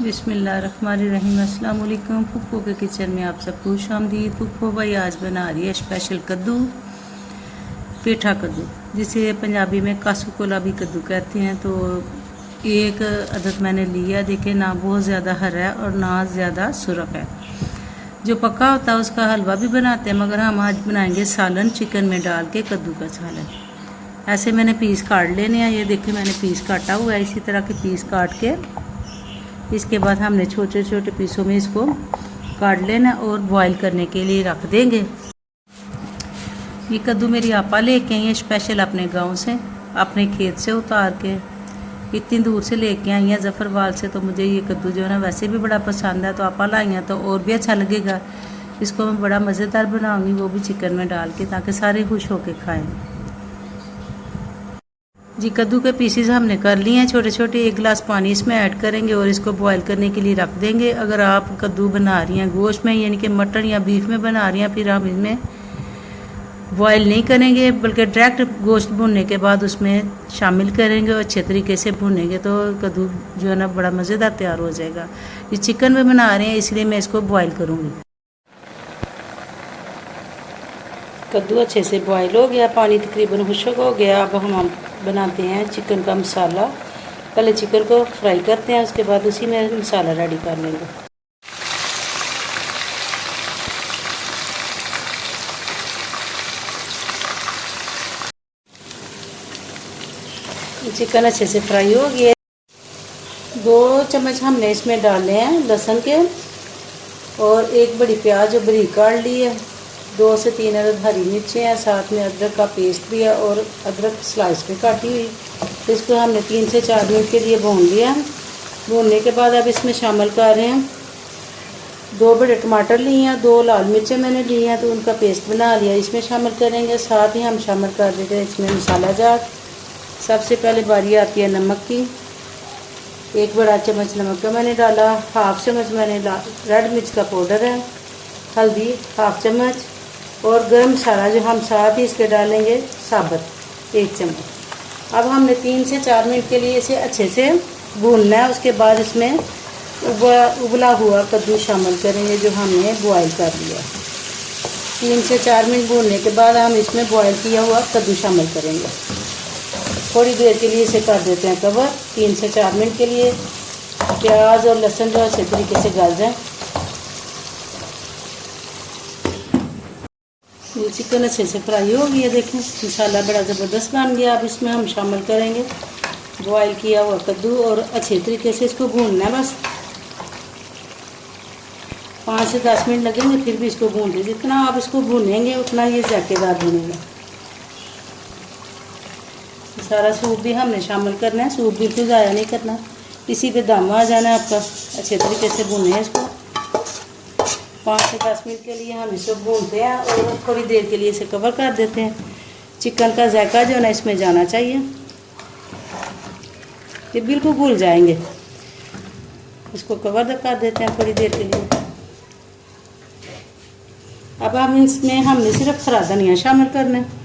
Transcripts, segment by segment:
बिस्मिल्लाहिर्रहमानिर्रहीम। अस्सलाम वालेकुम। फुफ्फो के किचन में आप सबको खुशामदीद। फुफ्फो भाई आज बना रही है स्पेशल कद्दू, पेठा कद्दू, जिसे पंजाबी में कासू कोला भी कद्दू कहते हैं। तो एक अदद मैंने लिया। देखे ना बहुत ज़्यादा हरा है और ना ज़्यादा सुरख है। जो पक्का होता है उसका हलवा भी बनाते हैं, मगर हम आज बनाएंगे सालन, चिकन में डाल के कद्दू का सालन। ऐसे मैंने पीस काट लेने हैं। ये देखिए मैंने पीस काटा हुआ है। इसी तरह के पीस काट के इसके बाद हमने छोटे छोटे पीसों में इसको काट लेना और बॉईल करने के लिए रख देंगे। ये कद्दू मेरी आपा लेके आई है स्पेशल अपने गांव से, अपने खेत से उतार के इतनी दूर से लेके आई हैं जफ़रवाल से। तो मुझे ये कद्दू जो है ना वैसे भी बड़ा पसंद है, तो आपा लाई हैं तो और भी अच्छा लगेगा। इसको मैं बड़ा मज़ेदार बनाऊंगी, वो भी चिकन में डाल के, ताकि सारे खुश होके खाएं। जी कद्दू के पीसीज हमने कर लिए हैं छोटे छोटे। 1 गिलास पानी इसमें ऐड करेंगे और इसको बॉईल करने के लिए रख देंगे। अगर आप कद्दू बना रही हैं गोश्त में, यानी कि मटन या बीफ में बना रही हैं, फिर हम इसमें बॉईल नहीं करेंगे, बल्कि डायरेक्ट गोश्त भुनने के बाद उसमें शामिल करेंगे और अच्छे तरीके से भुनेंगे, तो कद्दू जो है ना बड़ा मज़ेदार तैयार हो जाएगा। ये चिकन में बना रहे हैं इसलिए मैं इसको बॉईल करूँगी। कद्दू अच्छे से बॉईल हो गया, पानी तकरीबन खुश्क हो गया। अब हम बनाते हैं चिकन का मसाला। पहले चिकन को फ्राई करते हैं, उसके बाद उसी में मसाला रेडी कर लेंगे। चिकन अच्छे से फ्राई हो गया। 2 चम्मच हमने इसमें डाले हैं लहसुन के, और 1 बड़ी प्याज जो बारीक काट ली है, 2 से 3 अदद हरी मिर्चें हैं, साथ में अदरक का पेस्ट भी है और अदरक स्लाइस में काटी हुई। तो इसको हमने 3 से 4 मिनट के लिए भून लिया। भूनने के बाद अब इसमें शामिल कर रहे हैं 2 बड़े टमाटर लिए हैं, 2 लाल मिर्चें मैंने ली हैं, तो उनका पेस्ट बना लिया, इसमें शामिल करेंगे। साथ ही हम शामिल कर देते हैं इसमें मसाला जार। सबसे पहले बारी आती है नमक की। 1 बड़ा चम्मच नमक का मैंने डाला। 1/2 चम्मच मैंने रेड मिर्च का पाउडर है। हल्दी 1/2 चम्मच, और गरम मसाला जो हम साथ ही इसके डालेंगे साबुत 1 चम्मच। अब हमने 3 से 4 मिनट के लिए इसे अच्छे से भूनना है। उसके बाद इसमें उबला हुआ कद्दू शामिल करेंगे जो हमने बॉईल कर लिया। 3 से 4 मिनट भूनने के बाद हम इसमें बॉईल किया हुआ कद्दू शामिल करेंगे। थोड़ी देर के लिए इसे कर देते हैं कवर, 3 से 4 मिनट के लिए। प्याज और लहसुन जो अच्छे तरीके से गल जाए। ये चिकन अच्छे से फ्राई हो गया। देखें मसाला बड़ा ज़बरदस्त बन गया। अब इसमें हम शामिल करेंगे बॉईल किया हुआ कद्दू, और अच्छे तरीके से इसको भूनना है। बस 5 से 10 मिनट लगेंगे, फिर भी इसको भून लीजिए। जितना आप इसको भूनेंगे उतना ये जायकेदार बनेगा। सारा सूप भी हमने शामिल करना है, सूप बिल्कुल ज़ाया नहीं करना, इसी पे दम आ जाना है आपका। अच्छे तरीके से भूने हैं इसको। 5 से 10 मिनट के लिए हम इसे भूनते हैं और थोड़ी देर के लिए इसे कवर कर देते हैं। चिकन का जायका जो है ना इसमें जाना चाहिए, ये बिल्कुल घुल जाएंगे। इसको कवर कर देते हैं थोड़ी देर के लिए। अब हम इसमें हमने सिर्फ हरा धनिया शामिल करना है।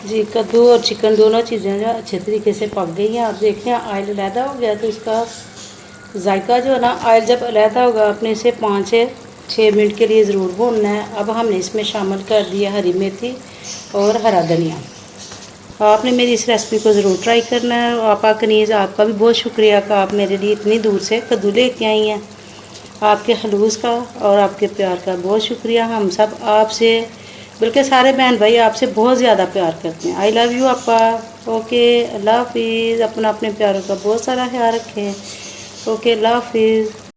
जी कद्दू और चिकन दोनों चीज़ें जो अच्छे तरीके से पक गई हैं। आप देखते हैं ऑयल अलहदा हो गया, तो इसका जायका जो है ना, ऑयल जब अलहदा होगा अपने इसे 5 से 6 मिनट के लिए ज़रूर भूनना है। अब हमने इसमें शामिल कर दिया हरी मेथी और हरा धनिया। आपने मेरी इस रेसिपी को ज़रूर ट्राई करना है। आपा कनीज़ आपका भी बहुत शुक्रिया कि आप मेरे लिए इतनी दूर से कद्दू लेके आई हैं। आपके खलूस का और आपके प्यार का बहुत शुक्रिया। हम सब आपसे, बल्कि सारे बहन भाई आपसे बहुत ज़्यादा प्यार करते हैं। आई लव यू आपा। ओके अल्लाह हाफिज़। अपने प्यारों का बहुत सारा ख्याल रखें। ओके अल्लाह हाफिज़।